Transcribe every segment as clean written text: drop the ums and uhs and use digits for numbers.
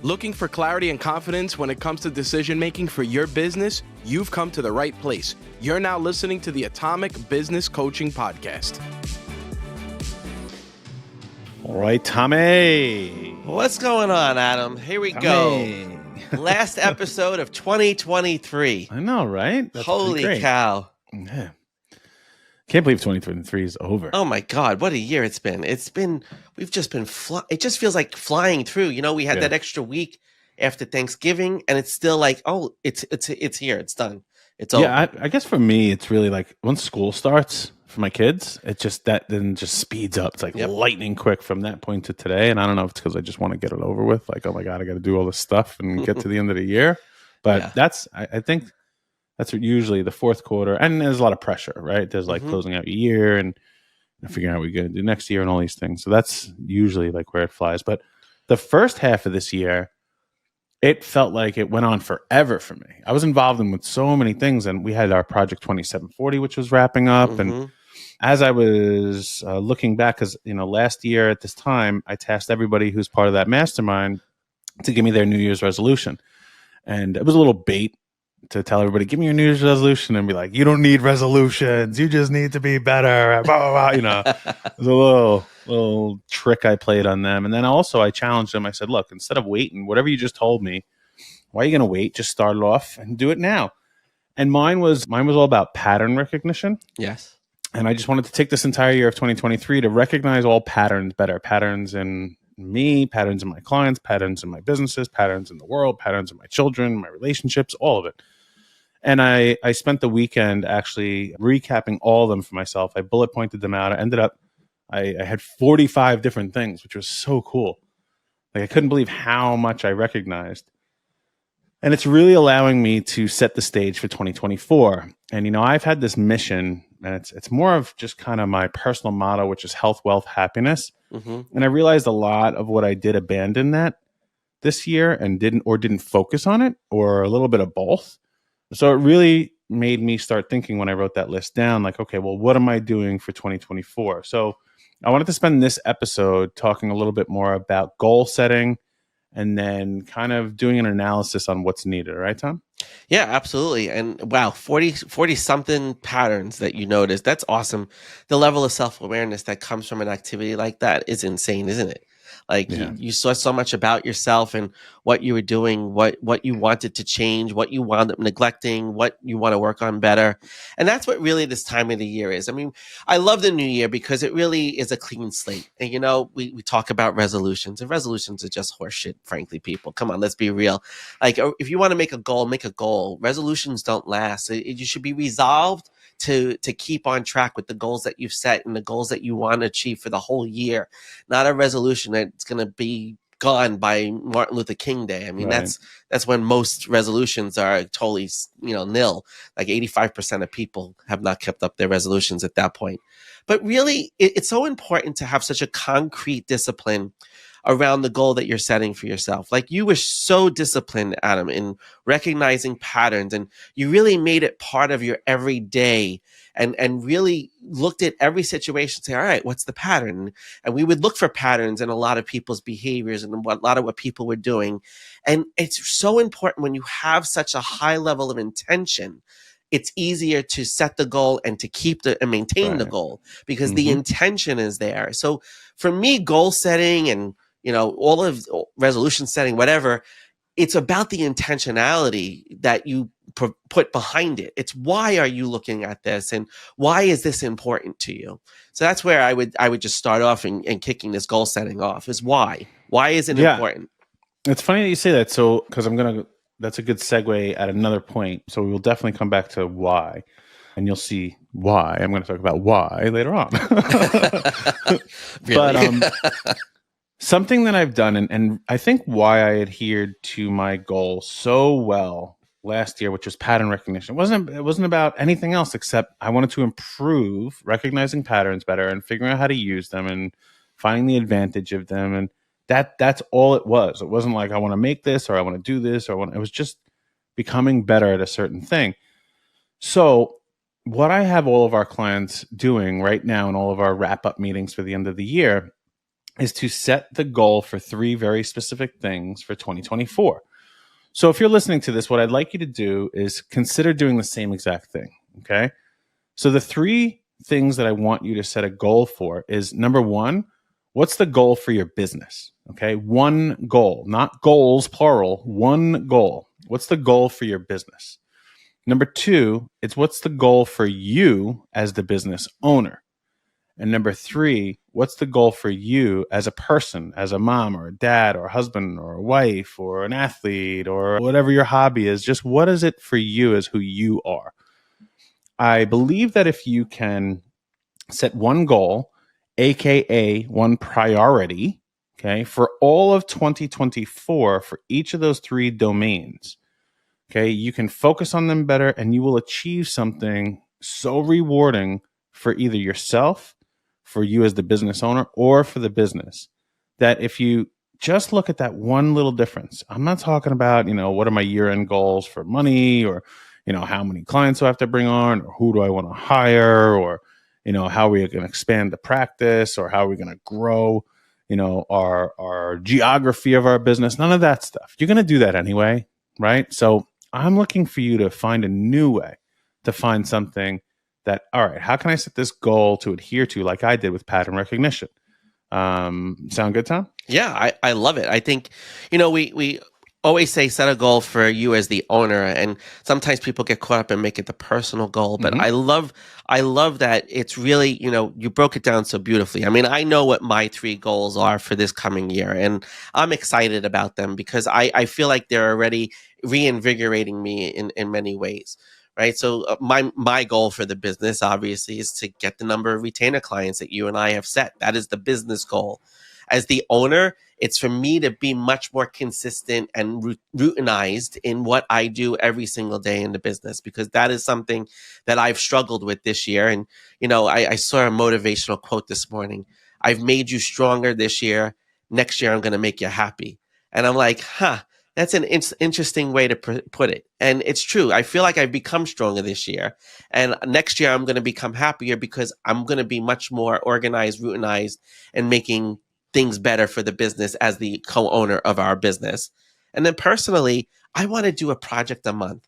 Looking for clarity and confidence when it comes to decision making for your business? You've come to the right place. You're now listening to the Atomic Business Coaching Podcast. All right, Tommy. What's going on, Adam? Here we go. Last episode of 2023. I know, right? That's Holy cow. Yeah. Can't believe 2023 is over. Oh my God, what a year it's been. We've just been, it just feels like flying through. You know, we had that extra week after Thanksgiving and it's still like, oh, it's here. It's done. It's over. Yeah, I guess for me, it's really like once school starts for my kids, it just, that then just speeds up. It's like lightning quick from that point to today. And I don't know if it's because I just want to get it over with. Like, oh my God, I got to do all this stuff and get to the end of the year. But I think that's usually the fourth quarter. And there's a lot of pressure, right? There's like closing out your year and figuring out what you're going to do next year and all these things. So that's usually like where it flies. But the first half of this year, it felt like it went on forever for me. I was involved in with so many things, and we had our Project 2740, which was wrapping up. And as I was looking back, because last year at this time, I tasked everybody who's part of that mastermind to give me their New Year's resolution, and it was a little bait to tell everybody, give me your New Year's resolution, and be like, you don't need resolutions, you just need to be better. Blah, blah, blah. It was a little trick I played on them. And then also I challenged them. I said, look, instead of waiting, whatever you just told me, why are you going to wait? Just start it off and do it now. And mine was all about pattern recognition. Yes. And I just wanted to take this entire year of 2023 to recognize all patterns better. Patterns in me, patterns in my clients, patterns in my businesses, patterns in the world, patterns in my children, my relationships, all of it. And I spent the weekend actually recapping all of them for myself. I bullet pointed them out. I ended up, I had 45 different things, which was so cool. Like I couldn't believe how much I recognized. And it's really allowing me to set the stage for 2024. And, I've had this mission, and it's more of just kind of my personal motto, which is health, wealth, happiness. And I realized a lot of what I did abandon that this year and didn't focus on it, or a little bit of both. So it really made me start thinking when I wrote that list down, like, okay, well, what am I doing for 2024? So I wanted to spend this episode talking a little bit more about goal setting and then kind of doing an analysis on what's needed. Right, Tom? Yeah, absolutely. And wow, 40 something patterns that you noticed. That's awesome. The level of self-awareness that comes from an activity like that is insane, isn't it? Like you saw so much about yourself and what you were doing, what you wanted to change, what you wound up neglecting, what you want to work on better. And that's what really this time of the year is. I mean, I love the new year because it really is a clean slate. And, we talk about resolutions, and resolutions are just horseshit, frankly, people. Come on, let's be real. Like, if you want to make a goal, make a goal. Resolutions don't last. You should be resolved to keep on track with the goals that you've set and the goals that you want to achieve for the whole year, not a resolution that's going to be gone by Martin Luther King Day. I mean, that's when most resolutions are totally, nil. Like 85% of people have not kept up their resolutions at that point. But really, it's so important to have such a concrete discipline around the goal that you're setting for yourself. Like you were so disciplined, Adam, in recognizing patterns, and you really made it part of your everyday and really looked at every situation and say, all right, what's the pattern? And we would look for patterns in a lot of people's behaviors and a lot of what people were doing. And it's so important when you have such a high level of intention, it's easier to set the goal and to keep and maintain the goal because the intention is there. So for me, goal setting and all of resolution setting, whatever, it's about the intentionality that you put behind it. It's why are you looking at this and why is this important to you? So that's where I would just start off and kicking this goal setting off is why. Why is it important? It's funny that you say that. So, because that's a good segue at another point. So we will definitely come back to why. And you'll see why. I'm going to talk about why later on. But something that I've done, and I think why I adhered to my goal so well last year, which was pattern recognition. It wasn't about anything else except I wanted to improve recognizing patterns better and figuring out how to use them and finding the advantage of them. And that's all it was. It wasn't like I want to make this or I want to do this or it was just becoming better at a certain thing. So what I have all of our clients doing right now in all of our wrap-up meetings for the end of the year is to set the goal for 3 very specific things for 2024. So if you're listening to this, what I'd like you to do is consider doing the same exact thing. Okay. So the 3 things that I want you to set a goal for is, number 1, what's the goal for your business? Okay. One goal, not goals, plural, one goal. What's the goal for your business? Number 2, it's what's the goal for you as the business owner? And number 3, what's the goal for you as a person, as a mom or a dad or a husband or a wife or an athlete or whatever your hobby is? Just what is it for you as who you are? I believe that if you can set one goal, AKA one priority, okay, for all of 2024 for each of those 3 domains, okay, you can focus on them better and you will achieve something so rewarding for either yourself, for you as the business owner, or for the business, that if you just look at that one little difference, I'm not talking about, what are my year-end goals for money, or, how many clients do I have to bring on, or who do I want to hire, or, how are we going to expand the practice, or how are we going to grow, our geography of our business, none of that stuff. You're going to do that anyway, right? So I'm looking for you to find a new way to find something that, all right, how can I set this goal to adhere to, like I did with pattern recognition? Sound good, Tom? Yeah, I love it. I think, we always say set a goal for you as the owner, and sometimes people get caught up and make it the personal goal. But I love that it's really, you broke it down so beautifully. I mean, I know what my 3 goals are for this coming year, and I'm excited about them because I feel like they're already reinvigorating me in many ways. Right. So my goal for the business, obviously, is to get the number of retainer clients that you and I have set. That is the business goal. As the owner, it's for me to be much more consistent and routinized in what I do every single day in the business, because that is something that I've struggled with this year. And, I saw a motivational quote this morning. I've made you stronger this year. Next year, I'm going to make you happy. And I'm like, that's an interesting way to put it. And it's true. I feel like I've become stronger this year. And next year, I'm going to become happier because I'm going to be much more organized, routinized, and making things better for the business as the co-owner of our business. And then personally, I want to do a project a month.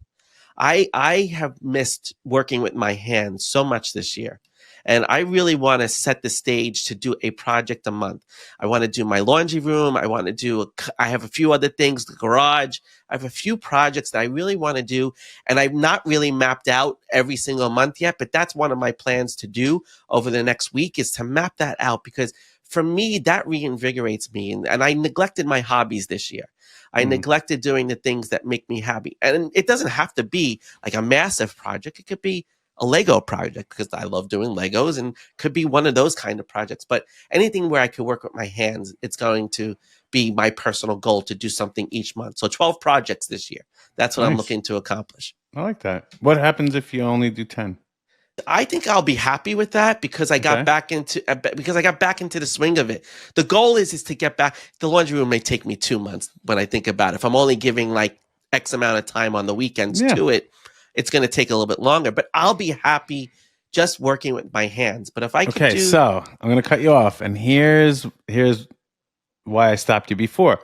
I have missed working with my hands so much this year. And I really want to set the stage to do a project a month. I want to do my laundry room. I have a few other things, the garage. I have a few projects that I really want to do. And I've not really mapped out every single month yet, but that's one of my plans to do over the next week, is to map that out, because for me, that reinvigorates me. And I neglected my hobbies this year. I neglected doing the things that make me happy. And it doesn't have to be like a massive project. It could be a Lego project, because I love doing Legos, and could be one of those kind of projects. But anything where I could work with my hands, it's going to be my personal goal to do something each month. So 12 projects this year. That's what I'm looking to accomplish. I like that. What happens if you only do 10? I think I'll be happy with that, because I got back into the swing of it. The goal is to get back. The laundry room may take me 2 months when I think about it. If I'm only giving like X amount of time on the weekends to it, it's going to take a little bit longer. But I'll be happy just working with my hands. But if I could so I'm going to cut you off, and here's why I stopped you before.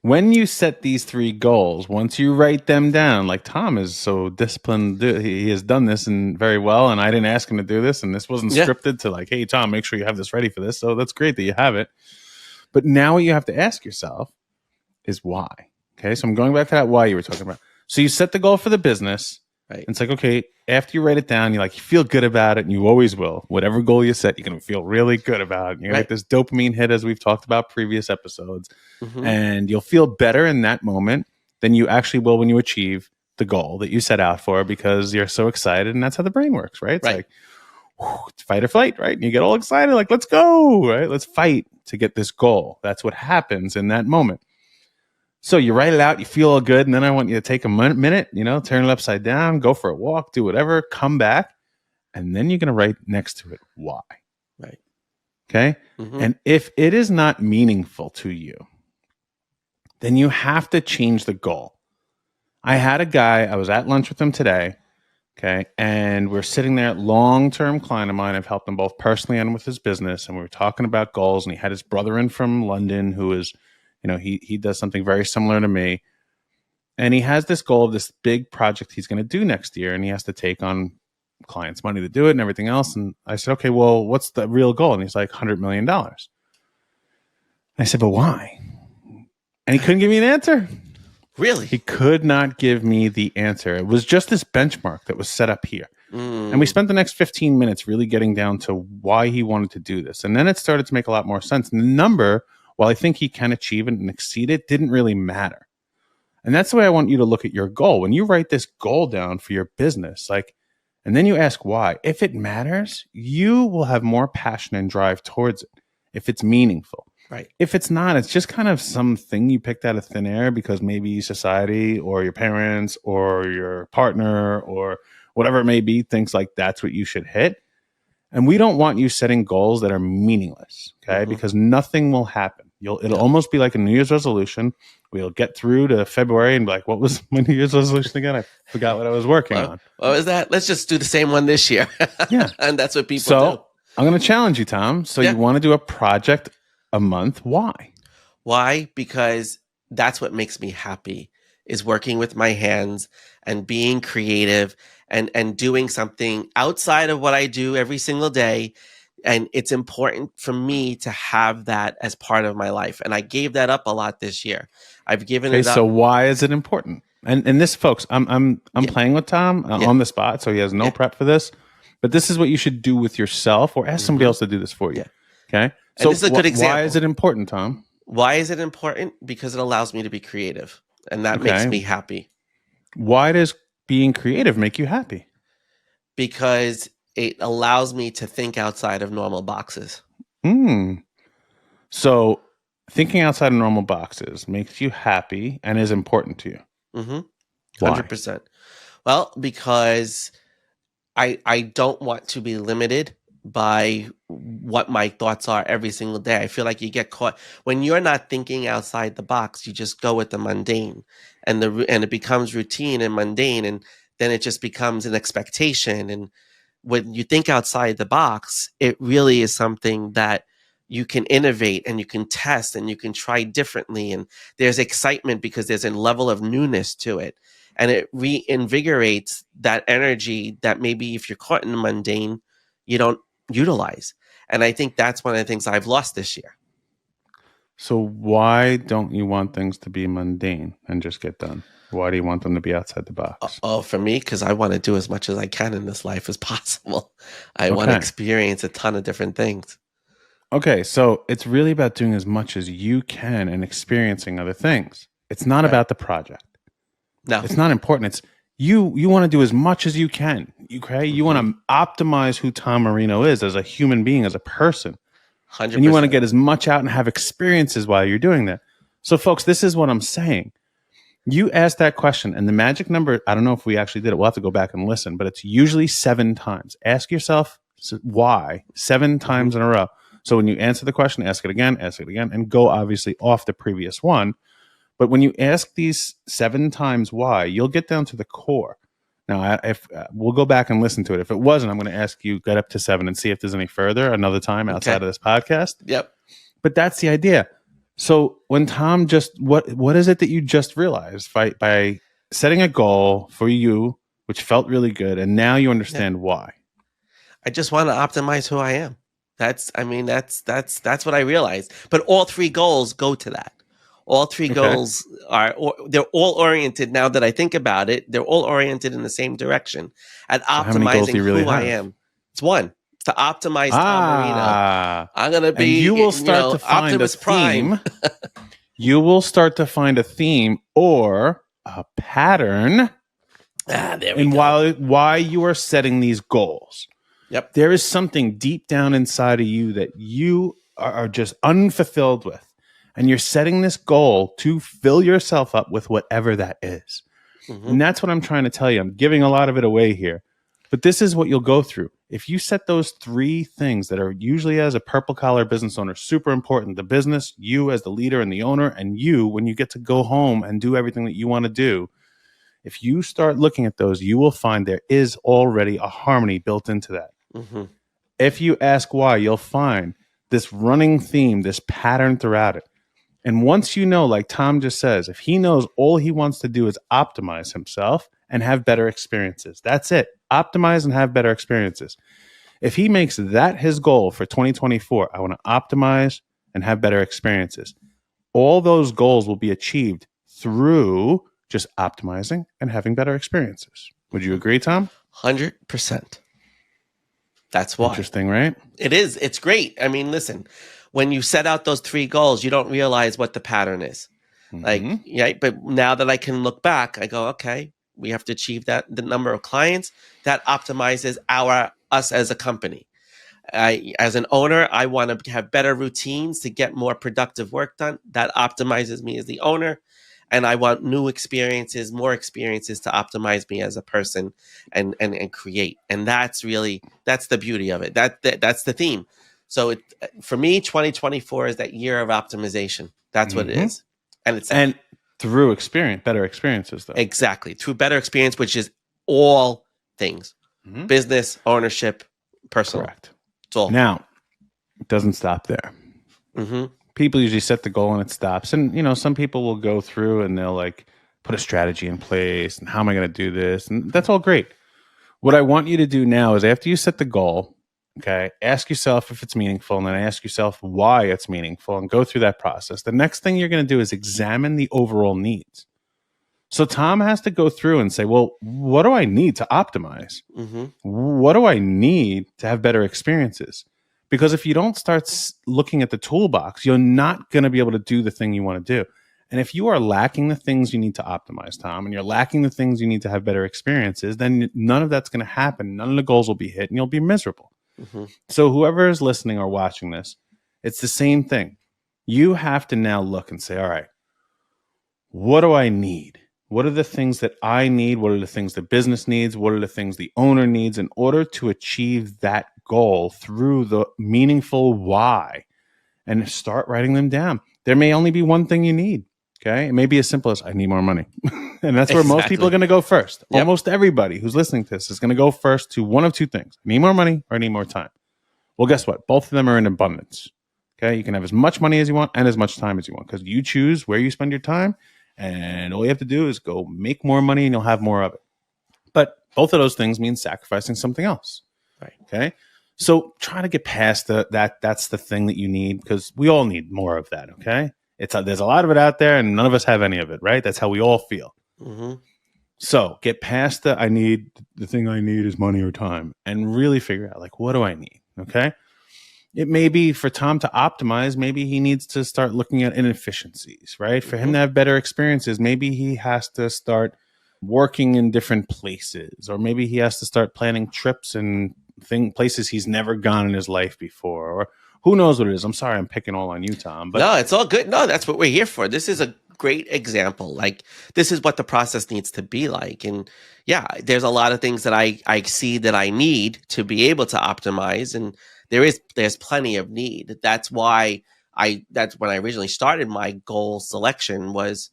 When you set these 3 goals, once you write them down, like Tom is so disciplined, he has done this and very well, and I didn't ask him to do this, and this wasn't scripted to like, hey, Tom, make sure you have this ready for this. So that's great that you have it. But now what you have to ask yourself is why. Okay, so I'm going back to that why you were talking about. So you set the goal for the business. Right. And it's like, okay, after you write it down, you feel good about it, and you always will. Whatever goal you set, you're going to feel really good about it. You're going to get this dopamine hit, as we've talked about previous episodes, and you'll feel better in that moment than you actually will when you achieve the goal that you set out for, because you're so excited, and that's how the brain works, right? It's like, it's fight or flight, right? And you get all excited, like, let's go, right? Let's fight to get this goal. That's what happens in that moment. So you write it out, you feel all good, and then I want you to take a minute, turn it upside down, go for a walk, do whatever, come back, and then you're going to write next to it why. Right. Okay? And if it is not meaningful to you, then you have to change the goal. I had a guy, I was at lunch with him today, Okay. And we're sitting there, long-term client of mine. I've helped him both personally and with his business. And we were talking about goals. And he had his brother in from London who is, he does something very similar to me. And he has this goal of this big project he's going to do next year. And he has to take on clients' money to do it and everything else. And I said, okay, well, what's the real goal? And he's like, $100 million. I said, but why? And he couldn't give me an answer. Really? He could not give me the answer. It was just this benchmark that was set up here. And we spent the next 15 minutes really getting down to why he wanted to do this. And then it started to make a lot more sense. And the number, while I think he can achieve it and exceed it, didn't really matter. And that's the way I want you to look at your goal. When you write this goal down for your business, and then you ask why, if it matters, you will have more passion and drive towards it if it's meaningful. Right. If it's not, it's just kind of something you picked out of thin air because maybe society or your parents or your partner or whatever it may be thinks like that's what you should hit. And we don't want you setting goals that are meaningless, okay? Because nothing will happen. It'll almost be like a New Year's resolution. We'll get through to February and be like, what was my New Year's resolution again? I forgot what I was working on. What was that? Let's just do the same one this year. Yeah. And that's what people do. I'm going to challenge you, Tom. So you want to do a project a month. Why? Why? Because that's what makes me happy, is working with my hands and being creative and doing something outside of what I do every single day. And it's important for me to have that as part of my life. And I gave that up a lot this year. I've given it up. So why is it important? And this, folks, I'm playing with Tom on the spot, so he has no prep for this. But this is what you should do with yourself, or ask somebody else to do this for you. Okay. So this is a good example. Why is it important, Tom? Why is it important? Because it allows me to be creative, and that makes me happy. Why does being creative make you happy? Because it allows me to think outside of normal boxes. So thinking outside of normal boxes makes you happy and is important to you. 100%. Well, because I don't want to be limited by what my thoughts are every single day. I feel like you get caught when you're not thinking outside the box. You just go with the mundane, and it becomes routine and mundane, and then it just becomes an expectation. And when you think outside the box, it really is something that you can innovate and you can test and you can try differently. And there's excitement because there's a level of newness to it. And it reinvigorates that energy that maybe if you're caught in the mundane, you don't utilize. And I think that's one of the things I've lost this year. So why don't you want things to be mundane and just get done? Why do you want them to be outside the box? For me, because I want to do as much as I can in this life as possible. I want to experience a ton of different things. Okay, so it's really about doing as much as you can and experiencing other things. It's not about the project. No. It's not important. It's you want to do as much as you can. Okay? You want to optimize who Tom Marino is as a human being, as a person. 100%. And you want to get as much out and have experiences while you're doing that. So, folks, this is what I'm saying. You asked that question, and the magic number, I don't know if we actually did it. We'll have to go back and listen, but it's usually 7 times. Ask yourself why 7 times in a row. So when you answer the question, ask it again, and go obviously off the previous one. But when you ask these 7 times why, you'll get down to the core. Now, if we'll go back and listen to it. If it wasn't, I'm going to ask you get up to 7 and see if there's any further another time outside of this podcast. Yep. But that's the idea. So when Tom what is it that you just realized by setting a goal for you, which felt really good, and now you understand why? I just want to optimize who I am. That's what I realized. But all 3 goals go to that. All 3 goals they're all oriented. Now that I think about it, they're all oriented in the same direction at optimizing who I am. It's 1 to optimize Tom Marino. I'm going to be, and you will start to find Optimus Prime. You will start to find a theme or a pattern in why you are setting these goals. Yep. There is something deep down inside of you that you are just unfulfilled with. And you're setting this goal to fill yourself up with whatever that is. And that's what I'm trying to tell you. I'm giving a lot of it away here. But this is what you'll go through. If you set those 3 things that are usually, as a purple collar business owner, super important: the business, you as the leader and the owner, and you when you get to go home and do everything that you want to do, If you start looking at those, you will find there is already a harmony built into that. Mm-hmm. If you ask why, you'll find this running theme, this pattern throughout it. And once you know, like Tom just says, if he knows all he wants to do is optimize himself and have better experiences, that's it. Optimize and have better experiences. If he makes that his goal for 2024, I want to optimize and have better experiences. All those goals will be achieved through just optimizing and having better experiences. Would you agree, Tom? 100%. That's why. Interesting, right? It is. It's great. I mean, listen, when you set out those 3 goals, you don't realize what the pattern is. Like, yeah, but now that I can look back, I go, okay, we have to achieve the number of clients that optimizes us as a company. As an owner, I want to have better routines to get more productive work done. That optimizes me as the owner. And I want new experiences, more experiences to optimize me as a person and create. And that's the beauty of it. That's the theme. So for me, 2024 is that year of optimization. That's what it is. And through better experiences, though. Exactly. Through better experience, which is all things, business, ownership, personal. Correct. It's all. Now, it doesn't stop there. People usually set the goal and it stops. And, some people will go through and they'll like put a strategy in place and how am I going to do this? And that's all great. What I want you to do now is after you set the goal, okay, ask yourself if it's meaningful and then ask yourself why it's meaningful and go through that process. The next thing you're going to do is examine the overall needs. So Tom has to go through and say, well, what do I need to optimize? What do I need to have better experiences? Because if you don't start looking at the toolbox, you're not going to be able to do the thing you want to do. And if you are lacking the things you need to optimize, Tom, and you're lacking the things you need to have better experiences, then none of that's going to happen. None of the goals will be hit and you'll be miserable. So whoever is listening or watching this, it's the same thing. You have to now look and say, all right, what do I need? What are the things that I need? What are the things the business needs? What are the things the owner needs in order to achieve that goal through the meaningful why? And start writing them down. There may only be one thing you need. Okay. It may be as simple as I need more money. And that's where most people are going to go first. Yep. Almost everybody who's listening to this is going to go first to one of two things. I need more money or I need more time. Well, guess what? Both of them are in abundance. Okay. You can have as much money as you want and as much time as you want because you choose where you spend your time. And all you have to do is go make more money and you'll have more of it. But both of those things mean sacrificing something else. Right. Okay. So try to get past that. That's the thing that you need because we all need more of that. Okay. There's a lot of it out there and none of us have any of it. Right. That's how we all feel. So get past the thing I need is money or time and really figure out like, what do I need? Okay. It may be for Tom to optimize. Maybe he needs to start looking at inefficiencies, right? For him to have better experiences, maybe he has to start working in different places, or maybe he has to start planning trips and places he's never gone in his life before, or who knows what it is. I'm sorry, I'm picking all on you, Tom. But no, it's all good. No, that's what we're here for. This is a great example. Like this is what the process needs to be like. And yeah, there's a lot of things that I see that I need to be able to optimize, and there's plenty of need. That's why that's when I originally started my goal selection was,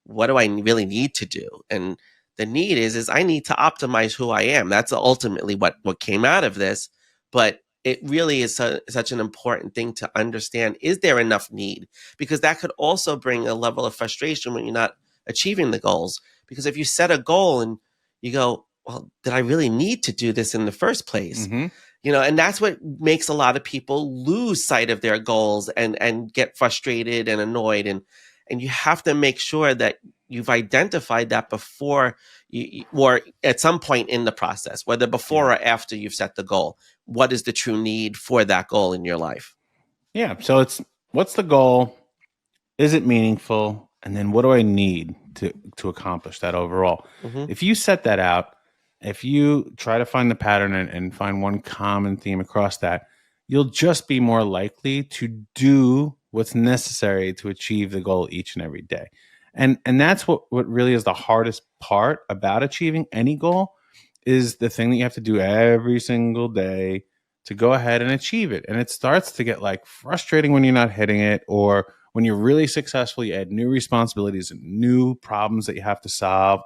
what do I really need to do? And the need is I need to optimize who I am. That's ultimately what came out of this. But it really is such an important thing to understand. Is there enough need? Because that could also bring a level of frustration when you're not achieving the goals. Because if you set a goal and you go, well, did I really need to do this in the first place? And that's what makes a lot of people lose sight of their goals and get frustrated and annoyed. And you have to make sure that you've identified that before you, or at some point in the process, whether before or after you've set the goal. What is the true need for that goal in your life? Yeah. So what's the goal? Is it meaningful? And then what do I need to accomplish that overall? If you set that out, if you try to find the pattern and find one common theme across that, you'll just be more likely to do what's necessary to achieve the goal each and every day. And that's what really is the hardest part about achieving any goal, is the thing that you have to do every single day to go ahead and achieve it. And it starts to get like frustrating when you're not hitting it, or when you're really successful, you add new responsibilities and new problems that you have to solve.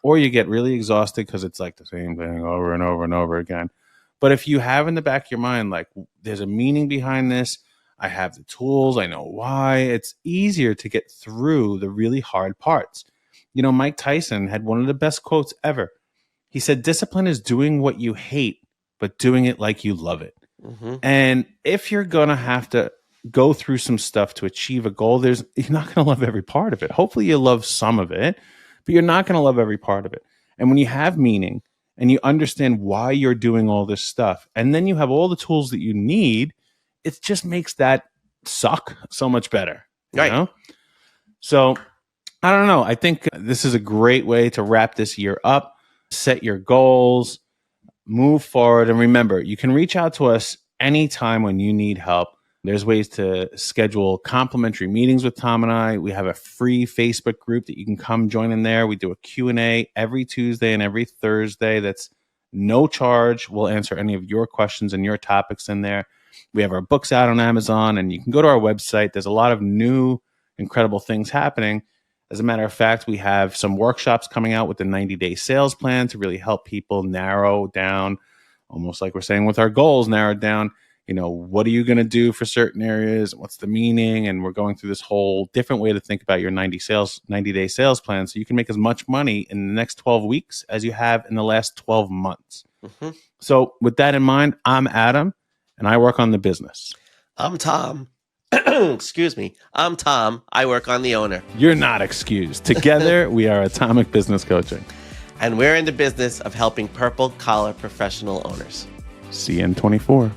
or you get really exhausted because it's like the same thing over and over and over again. But if you have in the back of your mind, like, there's a meaning behind this, I have the tools, I know why, it's easier to get through the really hard parts. You know, Mike Tyson had one of the best quotes ever. He said, discipline is doing what you hate, but doing it like you love it. Mm-hmm. And if you're going to have to go through some stuff to achieve a goal, you're not going to love every part of it. Hopefully you love some of it, but you're not going to love every part of it. And when you have meaning and you understand why you're doing all this stuff, and then you have all the tools that you need, it just makes that suck so much better. You know? So I don't know. I think this is a great way to wrap this year up. Set your goals, move forward. And remember, you can reach out to us anytime when you need help. There's ways to schedule complimentary meetings with Tom and I. We have a free Facebook group that you can come join in there. We do a Q&A every Tuesday and every Thursday. That's no charge. We'll answer any of your questions and your topics in there. We have our books out on Amazon, and you can go to our website. There's a lot of new, incredible things happening. As a matter of fact, we have some workshops coming out with the 90-day sales plan to really help people narrow down, almost like we're saying with our goals, narrow down, you know, what are you going to do for certain areas? What's the meaning? And we're going through this whole different way to think about your 90-day sales plan, so you can make as much money in the next 12 weeks as you have in the last 12 months. Mm-hmm. So with that in mind, I'm Adam, and I work on the business. I'm Tom. Excuse me. I'm Tom. I work on the owner. You're not excused. Together, we are Atomic Business Coaching. And we're in the business of helping purple collar professional owners. See you in 24.